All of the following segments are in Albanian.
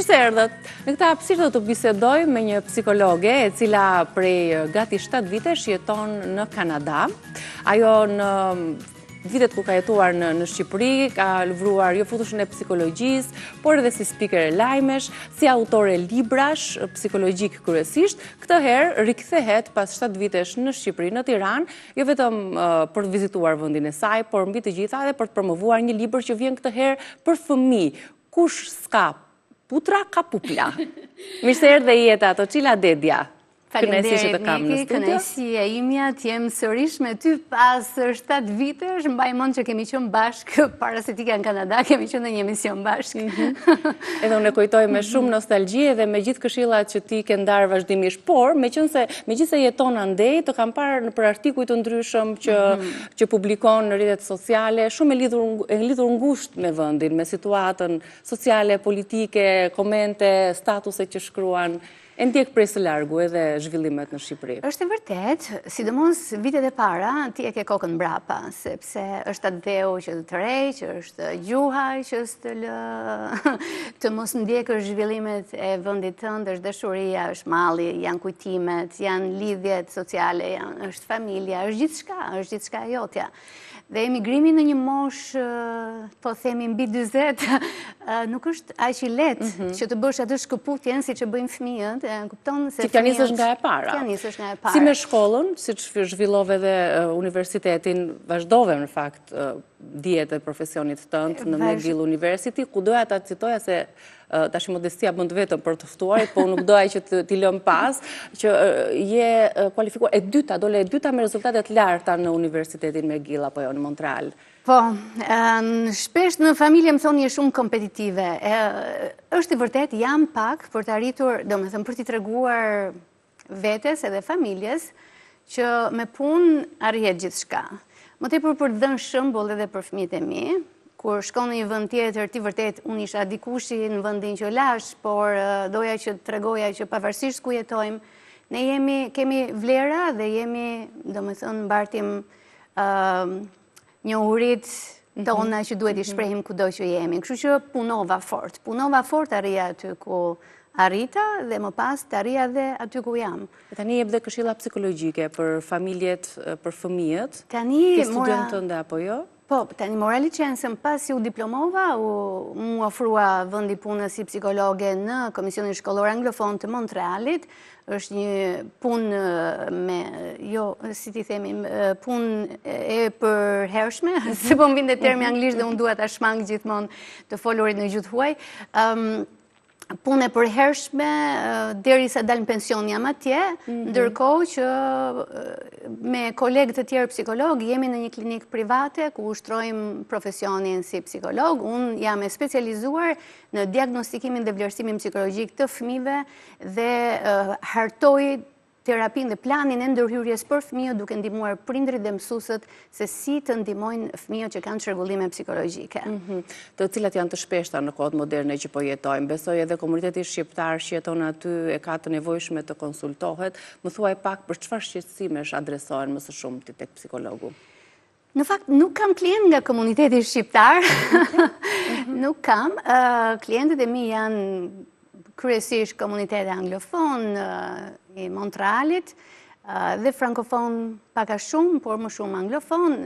se erdhët. Në këtë hapësirë do të bisedoj me një psikologe e cila prej gati 7 vitesh jeton në Kanada. Ajo në vitet ku ka jetuar në Shqipëri, ka lëvruar jo futushën e psikologjisë, por edhe si speaker e lajmesh, si autore librash psikologjik kryesisht. Këtë herë rikthehet pas 7 vitesh në Shqipëri, në Tiranë, jo vetëm për të vizituar vendin e saj, por mbi të gjitha edhe për të promovuar një libër që vjen këtë herë për fëmijë. Kush s'ka putra, ka pupla. Mirë se erdhe Jeta, ato Cila Dedja. Faleminderit Miki, kënaqësia imja të jem sërish me ty pas 7 vitesh, mbaj mend që kemi qenë bashkë para se ti në Kanada, kemi qenë në një emision bashkë. Edhe unë e kujtoj me shumë nostalgji edhe me gjithë këshillat që ti ke ndarë vazhdimisht, por megjithëse jeton andej, të kam parë për artikuj të ndryshëm që publikon në rrjetet sociale, shumë e lidhur ngushtë me vendin, me situatën sociale, politike, komente, statuse që shkruan. E ndjek prej së largu edhe zhvillimet në Shqipëri. Është e vërtet, sidomos vitet e para, ti e ke kokën mbrapa, sepse është atë dheu që të rej, që është gjuha, që është të mos ndjekësh zhvillimet e vendit tënd, është dashuria, është malli, janë kujtimet, janë lidhjet sociale, është familja, është gjithçka jotja. Dhe emigrimi në një mosh, po themi mbi 40, nuk është aq i lehtë që të bësh atë shkëputjen si që bëjnë fëmijët, kupton se ti nisësh nga e para. Si me shkollën, siç zhvillove dhe universitetin, vazhdove në fakt dijet e profesionit tënd në McGill University, ku doja ta citoja se tash modestia bën vetëm për të ftuarit, po nuk doja që t'i lëm pas, që je kualifikuar dole e dyta me rezultate të larta në Universitetin McGill apo jo në Montreal. Po, shpesh në familje më thonë je shumë kompetitive. Është i vërtet, jam pak për të arritur, domethënë për t'i treguar vetes edhe familjes që me punë arrihet gjithçka. Më tepër për të dhënë shembull edhe për fëmijët e mi, kur shkon në një vend tjetër, ti vërtet unë isha dikushi në vendin që lash, por doja që të tregoja që pavarësisht ku jetojmë, ne kemi vlera dhe domethënë mbartim njohurit tona që duhet i shprehim kudo që jemi. Kështu që punova fort arrija aty ku arrita dhe më pas të arrija dhe aty ku jam. Tani jep dhe këshilla psikologjike për familjet, për fëmijët, ke studentën dhe apo jo? Po, tani mora licencën, pasi u diplomova, mu ofrua vendi punës si psikologe në Komisionin Shkollor Anglofon të Montrealit. Është një punë punë e përhershme, se po më vinte termi anglisht dhe unë dua ta shmang gjithmonë të folurit në gjuhë huaj. Punë e përhershme derisa dal në pension jam atje, ndërkohë që me kolegë të tjerë psikologë jemi në një klinikë private ku ushtrojmë profesionin si psikolog. Unë jam e specializuar në diagnostikimin dhe vlerësimin psikologjik të fëmijëve dhe hartoj terapinë dhe planin e ndërhyrjes për fëmijët duke ndihmuar prindrit dhe mësuesët se si të ndihmojnë fëmijët që kanë çrregullime psikologjike. Të cilat janë të shpeshta në kohët moderne që po jetojmë. Besoj edhe komuniteti shqiptar që jeton aty e ka të nevojshme të konsultohet. Më thuaj pak për çfarë shqetësimesh adresohen më së shumti tek psikologu. Në fakt, nuk kam klient nga komuniteti shqiptar. Nuk kam. Klientët e mi janë kryesisht komuniteti anglofon i Montrealit dhe frankofon pak a shumë, por më shumë anglofon,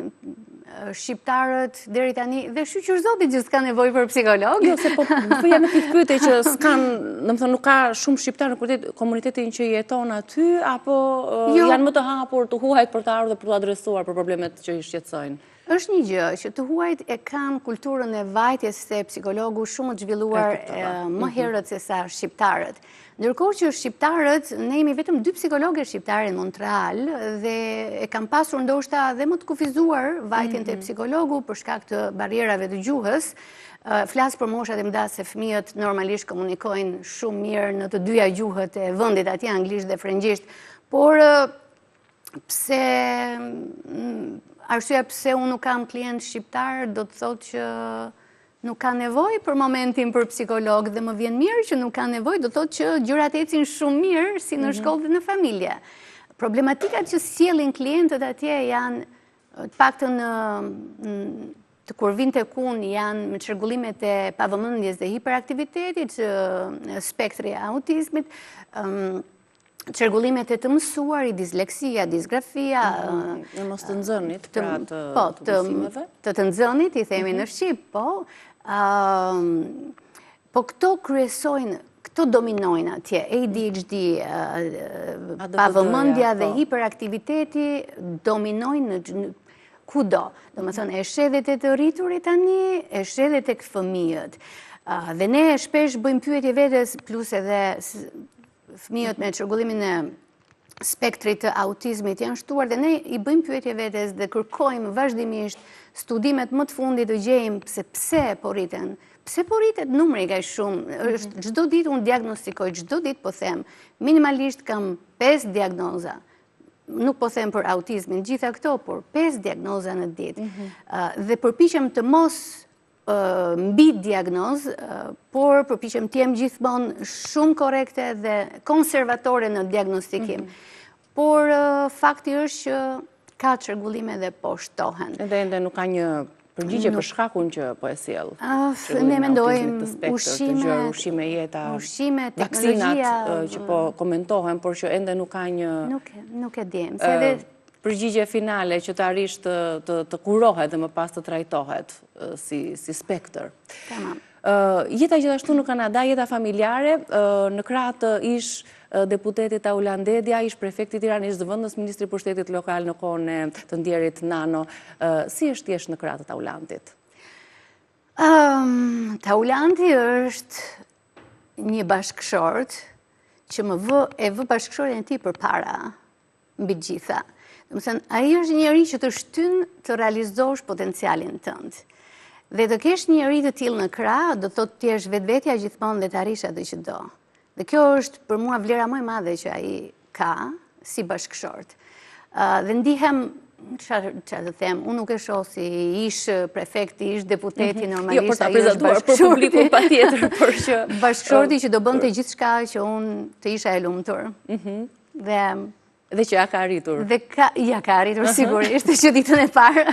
shqiptarët deri tani dhe shqyqur zotit që s'ka nevojë për psikolog. Jo, se po jam e pikpyetje që s'kan, domethënë nuk ka shumë shqiptar në komunitetin që jeton aty apo janë më të hapur, të huajt për të ardhur dhe për të adresuar për problemet që i shqetësojnë. Është një gjë që të huajt e kanë kulturën e vajtjes se psikologu shumë të zhvilluar më herët se sa shqiptarët. Ndërkohë që shqiptarët, ne jemi vetëm 2 psikologë shqiptare në Montreal dhe e kanë pasur ndoshta dhe më të kufizuar vajtjen te psikologu për shkak të barrierave të gjuhës. Flas për moshat e mëdha se fëmijët normalisht komunikojnë shumë mirë në të dyja gjuhët e vendit atje, anglisht dhe frëngjisht, por arsyeja pse unë nuk kam klient shqiptar do të thotë që nuk ka nevojë për momentin për psikolog dhe më vjen mirë që nuk ka nevojë, do të thotë që gjërat ecin shumë mirë si në shkollë dhe në familje. Problematikat që sjellin klientët atje janë të paktën të kur vinë tek unë janë me çrregullimet e pavëmendjes dhe hiperaktivitetit, spektri e autizmit, çrregullimet e të mësuarit, disleksia, disgrafia, e mos të nxënit, pra të mësimeve. Të nxënit, i themi në shqip, po. Po këto kryesojnë, këto dominojnë atje, ADHD, pavëmendja dhe hiperaktiviteti dominojnë në kudo. Domethënë, e sheh edhe të rriturit tani, e sheh edhe tek fëmijët. Dhe ne shpesh bëjmë pyetje vetes, plus edhe fëmijët me çrregullimin e spektrit të autizmit janë shtuar dhe ne i bëjmë pyetje vetes dhe kërkojmë vazhdimisht studimet më të fundit të gjejmë pse po rriten. Pse po rritet numri kaq shumë? Çdo ditë unë diagnostikoj, çdo ditë po them, minimalisht kam 5 diagnoza. Nuk po them për autizmin, gjitha këto, por 5 diagnoza në ditë. Dhe përpiqem të mos mbi diagnozë, por përpiqem të jem gjithmonë shumë korrekte dhe konservatore në diagnostikim. Por fakti është që ka çrregullime dhe po shtohen. Edhe ende nuk ka një përgjigje për shkakun që po e sjell. Ne mendojmë ushqime, jeta, teknologjia që po komentohen, por që ende nuk ka një nuk e dim. Përgjigje finale që të arrish të kurohet dhe më pas të trajtohet si spektër. Tamam. Jeta gjithashtu në Kanada, jeta familjare, në krah të ish deputetit Aulan Dedja, ish prefekti Tiranë, ish zëvendës ministri i pushtetit lokal në kohën e të ndjerit Nano. Si është jesh në krah të Aulantit? Aulanti është një bashkëshort që e vë bashkëshorën e tij përpara mbi gjitha. Domethënë, ai është një njeri që të shtyn të realizosh potencialin tënd. Dhe të kesh një njeri të tillë në krah, do thotë të jesh vetvetja gjithmonë dhe të arrish atë që do. Dhe kjo është për mua vlera më e madhe që ai ka si bashkëshort. Dhe ndihem, çfarë të them, unë nuk e shoh si ish prefekti, ish deputeti normalisht. Jo, për ta prezantuar për publikun patjetër, por që bashkëshorti që do bënte gjithçka që unë të isha e lumtur. Dhe që ja ka arritur. Ja ka arritur sigurisht, që ditën e parë.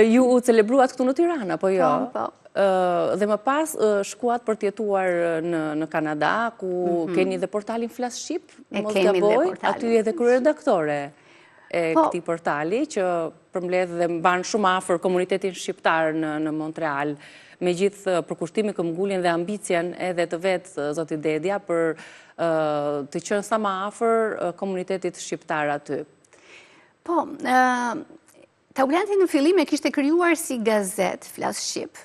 Ju u celebruat këtu në Tiranë, apo jo? Po. Dhe më pas shkuat për të jetuar në Kanada, ku keni dhe portalin Flas Shqip, mos gaboj, aty edhe kryeredaktore e këtij portali, që përmbledh dhe mban shumë afër komunitetin shqiptar në Montreal, me gjithë përkushtimin, këmbguljen dhe ambicjen edhe të vetë zoti Dedja për të qenë sa më afër komunitetit shqiptar aty. Po, Aulanti në fillim e kishte krijuar si gazet Flas Shqip,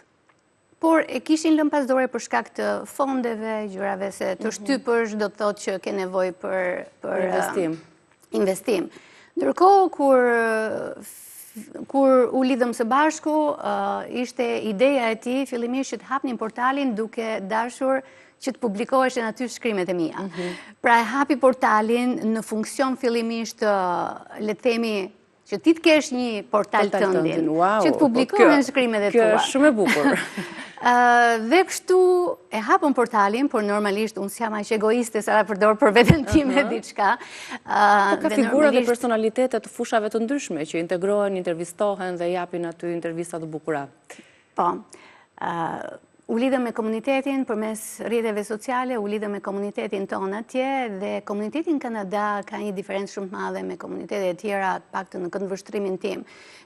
por e kishin lënë pas dore për shkak të fondeve, gjërave se të shtypësh do të thotë që ke nevojë për investim. Ndërkohë kur u lidhëm së bashku, ishte ideja e tij fillimisht që të hapnin portalin duke dashur që të publikoheshin aty shkrimet e mia. Pra e hapi portalin në funksion fillimisht le të themi që ti të kesh një portal tëndin, që të publikohen shkrimet e tua. Kjo është shumë e bukur. Dhe kështu e hapën portalin, por normalisht unë s'jam aq egoiste sa ta përdor për veten time diçka. Ka figura dhe personalitete të fushave të ndryshme që integrohen, intervistohen dhe japin aty intervista të bukura. Po. U lidhëm me komunitetin përmes rrjeteve sociale, u lidhëm me komunitetin tonë atje dhe komuniteti në Kanada ka një diferencë shumë të madhe me komunitete e tjera, paktën në këndvështrimin tim.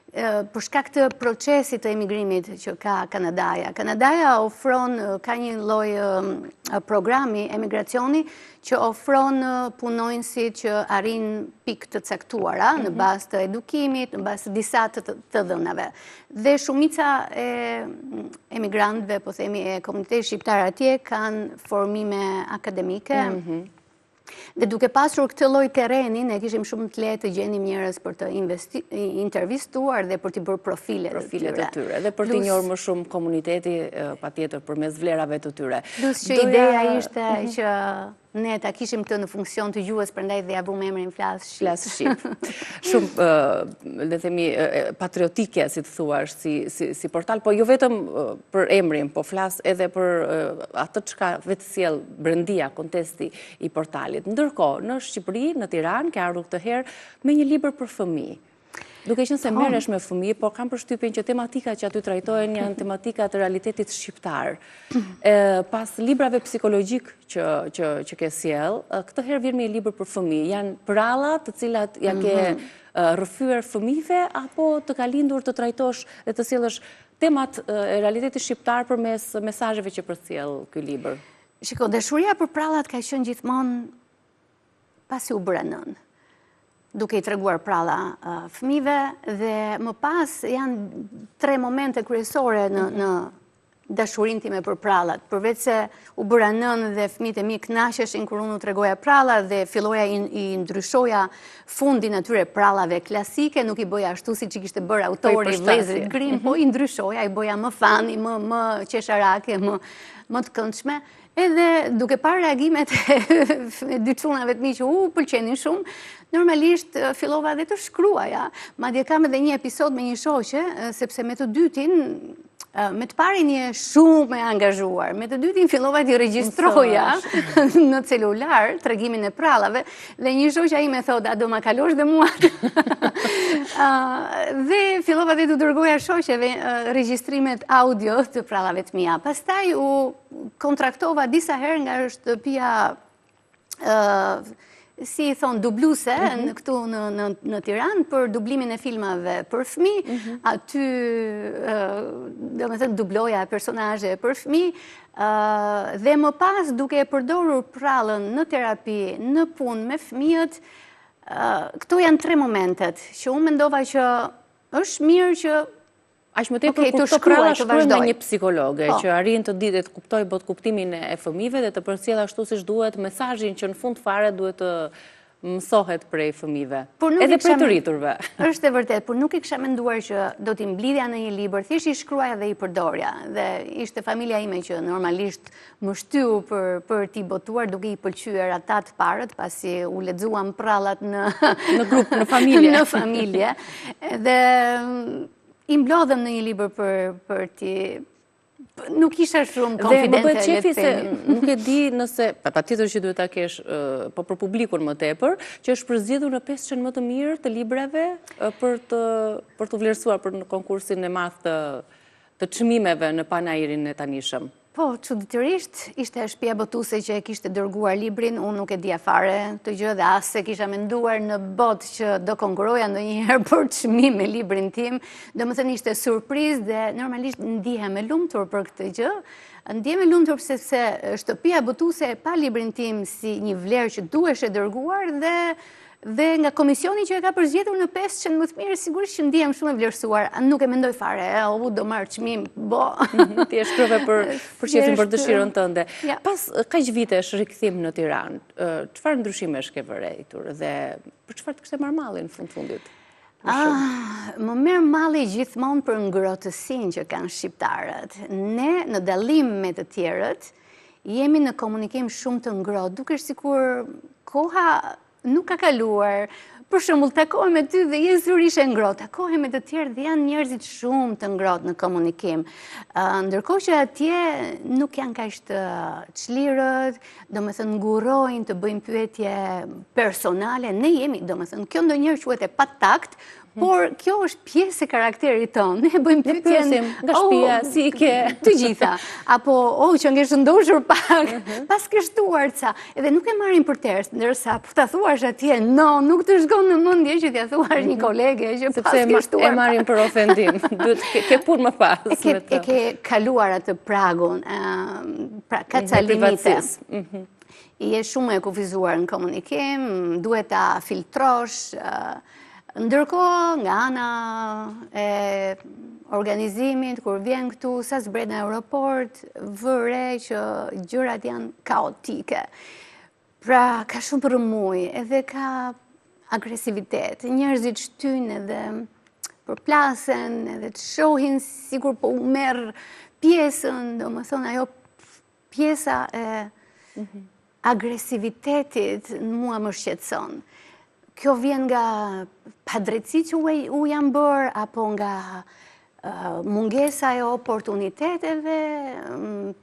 Për shkak të procesit të emigrimit që ka Kanadaja. Kanadaja ka një lloj programi emigracioni që ofron punonjësit që arrin pikë të caktuara në bazë të edukimit, në bazë të disa të dhënave. Dhe shumica e emigrantëve, po themi e komunitetit shqiptar atje, kanë formime akademike. Dhe duke pasur këtë lloj terreni, ne kishim shumë të lehtë të gjenim njerëz për të intervistuar dhe për të bërë profilet e tyre. Dhe për të njohur më shumë komuniteti patjetër përmes vlerave të tyre. Plus që ideja ishte që ne ta kishim këtë në funksion të gjuhës, prandaj dhe ja vëmë emrin Flas Shqip. Flas Shqip. Shumë, le të themi, patriotike, si të thuash, si portal, po jo vetëm për emrin, po flas edhe për atë çka vetë sjell brendia kontesti i portalit. Ndërkohë, në Shqipëri, në Tiranë, ke ardhur këtë herë me një libër për fëmijë. Duke qenë se merresh me fëmijë, por kam përshtypjen që tematikat që aty trajtohen janë tematika të realitetit shqiptar. Pas librave psikologjik që ke sjell, këtë herë vjen me një libër për fëmijë. Janë pralla të cilat ja ke rrëfyer fëmijëve, apo të ka lindur të trajtosh dhe të sjellësh temat e realitetit shqiptar përmes mesazheve që përcjell ky libër? Shiko, dashuria për prallat ka qenë gjithmonë pasi u bëra nën, duke i treguar pralla fëmijëve, dhe më pas janë 3 momente kryesore në dashurinë time për prallat. Përveç se u bëra nën dhe fëmijët e mi kënaqeshin kur unë u tregoja prallat dhe filloja i ndryshoja fundin atyre prallave klasike, nuk i bëja ashtu siç i kishte bërë autori Vëllezrit Grimm, po i ndryshoja, i bëja më fani, më qesharake, më të këndshme. Edhe duke parë reagimet e dy çunave të mi që pëlqenin shumë, normalisht fillova dhe të shkruaja. Madje kam edhe një episod me një shoqe, sepse me të dytin, me të parin je shumë e angazhuar, me të dytin fillova t'i regjistroja në celular tregimin e prallave, dhe një shoqja ime thotë, a do ma kalosh dhe mua? Dhe fillova dhe të dërgoja shoqeve regjistrimet audio të prallave të mia. Pastaj u kontraktova disa herë nga shtëpia si i thonë, dubluse këtu në Tiranë për dublimin e filmave për fëmijë. Aty, domethënë, dubloja personazhe për fëmijë, dhe më pas duke e përdorur prallën në terapi, në punë me fëmijët, këto janë 3 momentet që unë mendova që është mirë që aq më tepër kur të pralla shkruajnë me një psikologe që arrin të ditë të kuptoj bot kuptimin e fëmijëve dhe të përcjell ashtu siç duhet mesazhin që në fund fare duhet të mësohet prej fëmijëve. Edhe prej të rriturve. Është e vërtetë, por nuk i kisha menduar që do t'i mblidhja në një libër, thjesht i shkruaja dhe i përdorja. Dhe ishte familja ime që normalisht më shtyu për t'i botuar, duke i pëlqyer ata të parët, pasi u lexuam prallat në grup, në familje. Në familje. Dhe i mblodhem në një libër për ti. Nuk isha shumë konfidente. Dhe më bëhet qefi se nuk e di nëse, patjetër që duhet ta kesh, po për publikun më tepër, që është përzgjedhur në 500 më të mirë të librave për të vlerësuar për në konkursin e madh të çmimeve në Panairin e tanishëm. Po, çuditërisht, ishte shtëpia botuese që e kishte dërguar librin, unë nuk e dija fare të gjë dhe as se kisha menduar në botë që do konkuroja ndonjëherë për çmim me librin tim. Domethënë ishte surprizë dhe normalisht ndihem e lumtur për këtë gjë. Ndihem e lumtur sepse shtëpia botuese e pa librin tim si një vlerë që duhesh e dërguar dhe nga komisioni që e ka përzgjedhur në 500 më të mirë, sigurisht që ndihem shumë e vlerësuar. Nuk e mendoj fare, do marr çmim, bo. Ti e shkrove për qefin, për dëshirën tënde. Pas kaq vitesh rikthim në Tiranë, çfarë ndryshimesh ke vërejtur dhe për çfarë të kishte marrë malli në fundit? Më merr malli gjithmonë për ngrohtësinë që kanë shqiptarët. Ne, në dallim me të tjerët, jemi në komunikim shumë të ngrohtë, dukesh sikur koha nuk ka kaluar. Për shembull, takohem me ty dhe je sërish e ngrohtë. Takohem me të tjerë dhe janë njerëzit shumë të ngrohtë në komunikim. Ndërkohë që atje nuk janë kaq të çlirët, domethënë ngurojnë të bëjnë pyetje personale. Ne jemi, domethënë, kjo ndonjëherë quhet e pa takt, por kjo është pjesë e karakterit tonë. Ne bëjmë pyetjen nga shtëpia, si i ke? Të gjitha. Apo, që ngesh ndoshur pak, pas ke shtuar ca. Edhe nuk e marrin për tërës, ndërsa po ta thuash atje, no, nuk të shkon në mendje që t'ia thuash një kolege që pas ke shtuar. Sepse e marrin për ofendim. Duhet ke punë më pas. E ke kaluar atë pragun, pra ka ca limite. I je shumë e kufizuar në komunikim, duhet ta filtrosh. Ndërkohë, nga ana e organizimit, kur vjen këtu, sa zbret në aeroport, vëre që gjërat janë kaotike. Pra, ka shumë rrëmuj, edhe ka agresivitet. Njerëzit shtyjnë edhe përplasen, edhe të shohin sikur po u merr pjesën, domethënë ajo pjesa e agresivitetit mua më shqetëson. Kjo vjen nga padrejtësi që u janë bërë, apo nga mungesa e oportuniteteve,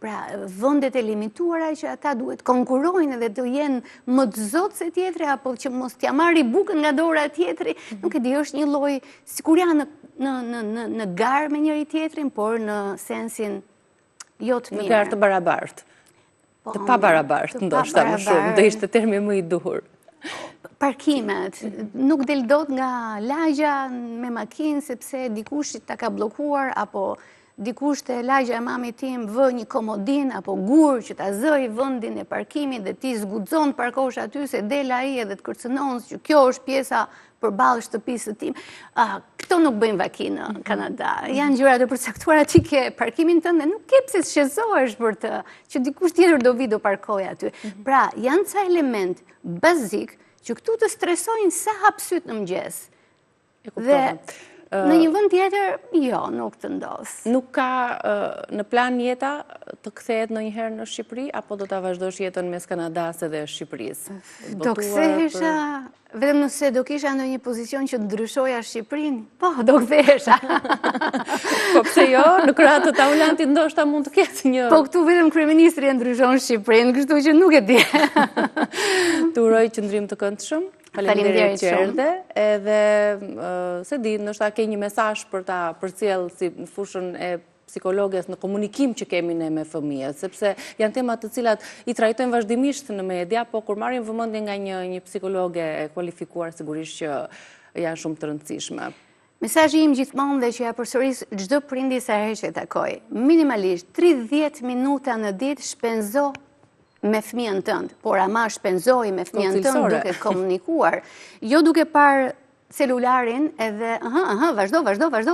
pra vëndet e limituara që ata duhet konkurojnë dhe të jenë më të zotë se tjetri, apo që mos t'ja marri bukën nga dora tjetri, nuk e di, është një lloj, sikur janë në garë me njëri tjetrin, por në sensin jo të mirë. Në garë të barabartë. Të pa barabartë, ndoshta më shumë, do ishte termi më i duhur. Parkimet, nuk del dot nga lagja me makinë sepse dikush ta ka bllokuar, apo dikush te lagja e mamit tim vë një komodin apo gur që ta zëj vendin e parkimit dhe ti zguxon të parkosh aty se del ai edhe të kërcënon që kjo është pjesa përballë shtëpisë së tim. Këto nuk bëjnë vaki në Kanada. Janë gjëra të përcaktuara, ti ke parkimin tënd dhe nuk ke pse të shqetësohesh për të që dikush tjetër do vi do parkojë aty. Pra, janë ca element bazik që këtu të stresojnë sa hap syt në mëngjes. Dhe në një vend tjetër, jo, nuk të ndos. Nuk ka në plan jeta të kthehet ndonjëherë në Shqipëri, apo do ta vazhdosh jetën mes Kanadas dhe Shqipërisë? Do kthehesha, vetëm nëse do kisha ndonjë pozicion që ndryshoja Shqipërinë, po, do kthehesha. Po pse jo? Në krah të Taulantit ndoshta mund të ketë një. Po këtu vetëm kryeministri e ndryshon Shqipërinë, kështu që nuk e di. Të uroj qëndrim të këndshëm. Faleminderit që erdhe, edhe se di, ndoshta ke një mesazh për ta përcjell si në fushën e psikologes në komunikim që kemi ne me fëmijët, sepse janë tema të cilat i trajtojnë vazhdimisht në media, po kur marrim vëmendje nga një psikologe e kualifikuar, sigurisht që janë shumë të rëndësishme. Mesazhi im gjithmonë dhe që ja përsëris çdo prindi sa herë që takoj, minimalisht 30 minuta në ditë shpenzo me fëmijën tënd, por ama shpenzoj me fëmijën tënd duke komunikuar, jo duke parë celularin edhe vazhdo,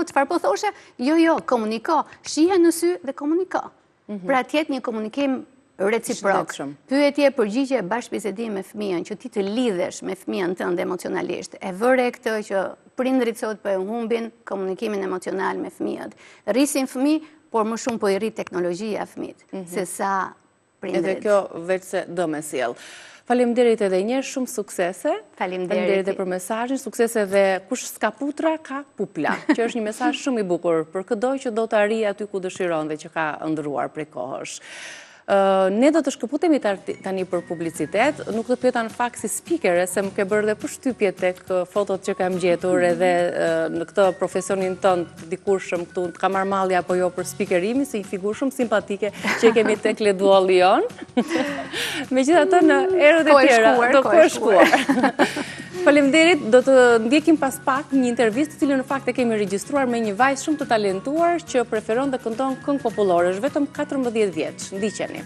çfarë po thoshe? Jo, komuniko, shihe në sy dhe komuniko. Pra t'jetë një komunikim reciprok. Pyetje, përgjigje, bashkëbisedim me fëmijën, që ti të lidhesh me fëmijën tënd emocionalisht. E vëre këtë që prindrit sot po e humbin komunikimin emocional me fëmijët. Rrisin fëmijë, por më shumë po i rrit teknologjia fëmijët, se sa prindrit. Edhe kjo veç se do me sjell. Faleminderit edhe një, shumë suksese. Faleminderit edhe për mesazhin, suksese dhe kush s'ka putra, ka pupla, që është një mesazh shumë i bukur për çdo që do të arrijë aty ku dëshiron dhe që ka ëndruar prej kohësh. Ne do të shkëputemi tani për publicitet, nuk të pyeta në fakt si speakere, se më ke bërë dhe përshtypje tek fotot që kam gjetur edhe në këtë profesionin tënd dikurshëm këtu të kamarmallja apo jo për speakerimi, si një figurë shumë simpatike që kemi tek Leduolli jon. Megjithatë në erët e tjera do të shkuar. Faleminderit, do të ndjekim pas pak një intervistë të cilën në fakt e kemi regjistruar me një vajzë shumë të talentuar që preferon dhe këndon këngë popullore, është vetëm 14 vjeç. Ndiqeni.